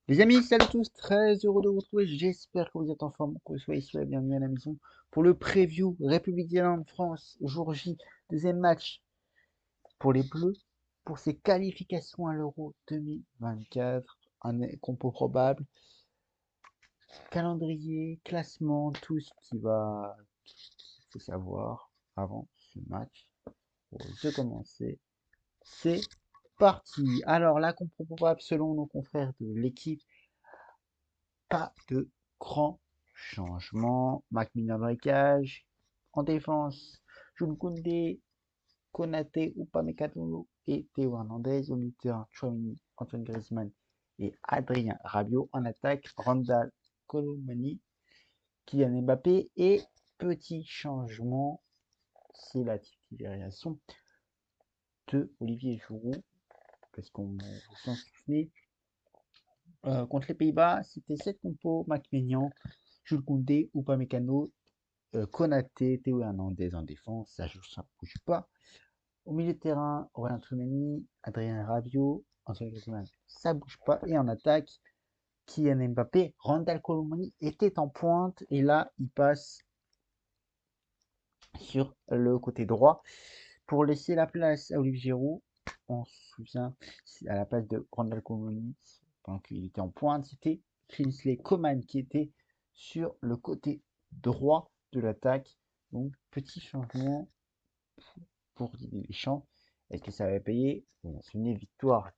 Les amis, salut à tous, très heureux de vous retrouver, j'espère que vous êtes en forme, que vous soyez bienvenue à la maison pour le preview République d'Irlande-France, jour J, deuxième match pour les Bleus, pour ses qualifications à l'Euro 2024, un compo probable, calendrier, classement, tout ce qu'il faut savoir avant ce match. Pour de commencer, c'est parti. Alors, la compo probable selon nos confrères de l'équipe, pas de grand changement. McMillan braquage. En défense, Jules Koundé, Konaté, Upamecano et Théo Hernandez. Au milieu de terrain, Chouamini, Antoine Griezmann et Adrien Rabiot. En attaque, Randall Colomani, Kylian Mbappé. Et petit changement, c'est la titularisation de Olivier Giroud. Parce qu'on vous s'en souvenez, contre les Pays-Bas, c'était cette compo, McMillan, Jules Koundé, Upamecano, Konaté, Théo Hernandez en défense, ça bouge pas. Au milieu de terrain, Aurélien Tchouameni, Adrien Rabiot, Antoine Griezmann, ça bouge pas. Et en attaque, Kylian Mbappé, Randall Colomani était en pointe et là, il passe sur le côté droit pour laisser la place à Olivier Giroud. On se souvient, à la place de Randall Colomani, pendant qu'il était en pointe, c'était Kingsley Coman qui était sur le côté droit de l'attaque. Donc, petit changement pour Didier Deschamps. Est-ce que ça va payer? Bon, c'est une victoire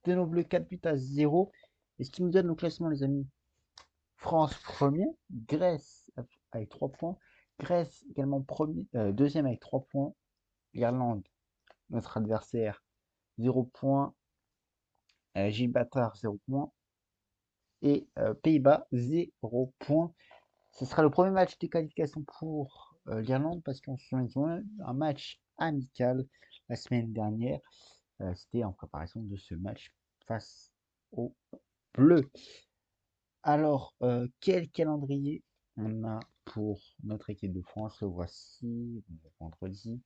de nos Bleus 4 buts à 0. Et ce qui nous donne le classement, les amis. France premier, Grèce avec 3 points, Grèce également premier, deuxième avec 3 points, l'Irlande, notre adversaire, 0 points, Gibraltar 0 points et Pays-Bas 0 points. Ce sera le premier match de qualification pour l'Irlande parce qu'on se souvient un match amical la semaine dernière. C'était en préparation de ce match face aux Bleus. Alors, quel calendrier on a pour notre équipe de France? Le voici, vendredi,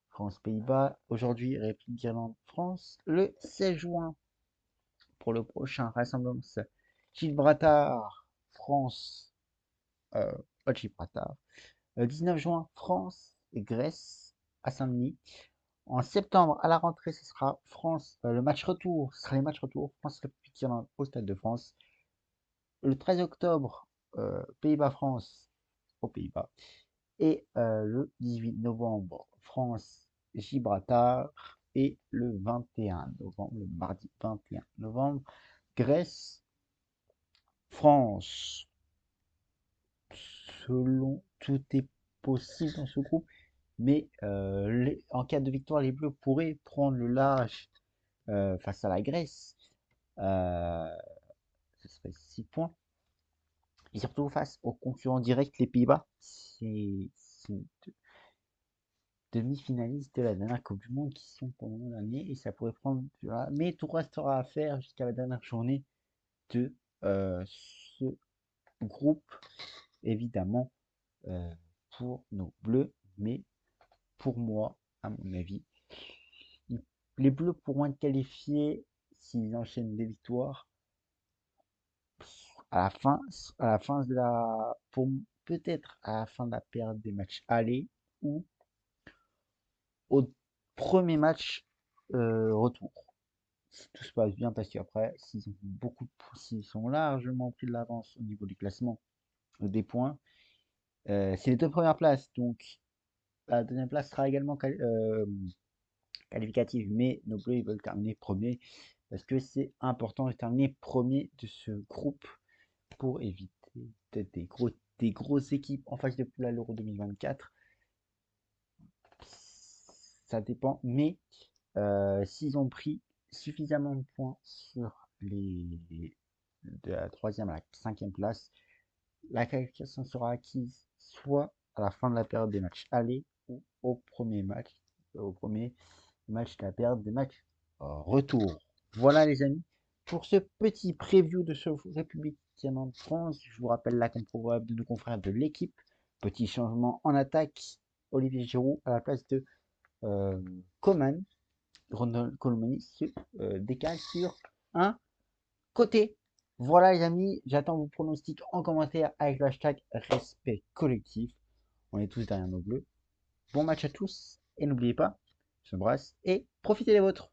France-Pays-Bas. Aujourd'hui, République d'Irlande-France. Le 16 juin, pour le prochain rassemblement, Gibraltar, France, Gibraltar. 19 juin, France et Grèce à Saint-Denis. En septembre, à la rentrée, ce sera France, le match retour, ce sera les matchs retour, France-République d'Irlande au Stade de France. Le 13 octobre, Pays-Bas-France aux Pays-Bas. Et le 18 novembre, France-Gibraltar. Et le 21 novembre, le mardi 21 novembre, Grèce-France. Selon tout est possible dans ce groupe, mais en cas de victoire, les Bleus pourraient prendre le large face à la Grèce. Euh, Ce serait 6 points. Et surtout face aux concurrents directs, les Pays-Bas. C'est une demi-finalistes de la dernière Coupe du Monde qui sont pour le moment dernier et ça pourrait prendre. Voilà. Mais tout restera à faire jusqu'à la dernière journée de ce groupe, évidemment, euh, pour nos Bleus. Mais pour moi, à mon avis, les Bleus pourront être qualifiés s'ils enchaînent des victoires à la fin, de la, pour peut-être à la fin de la période des matchs aller ou au premier match retour. Si tout se passe bien, parce qu'après, s'ils sont largement pris de l'avance au niveau du classement des points, c'est les deux premières places. Donc la deuxième place sera également qualificative, mais nos Bleus ils veulent terminer premier parce que c'est important de terminer premier de ce groupe pour éviter peut-être des grosses équipes en phase de poule à l'Euro 2024. Ça dépend, mais s'ils ont pris suffisamment de points sur de la troisième à la cinquième place, la qualification sera acquise soit à la fin de la période des matchs aller ou au premier match de la période des matchs retour. Voilà les amis, pour ce petit preview de ce République de France, je vous rappelle la comprobable de nos confrères de l'équipe. Petit changement en attaque, Olivier Giroud à la place de Coman. Ronald Colomani se décale sur un côté. Voilà les amis, j'attends vos pronostics en commentaire avec le hashtag respect collectif. On est tous derrière nos bleus. Bon match à tous et n'oubliez pas, je brasse et profitez des vôtres.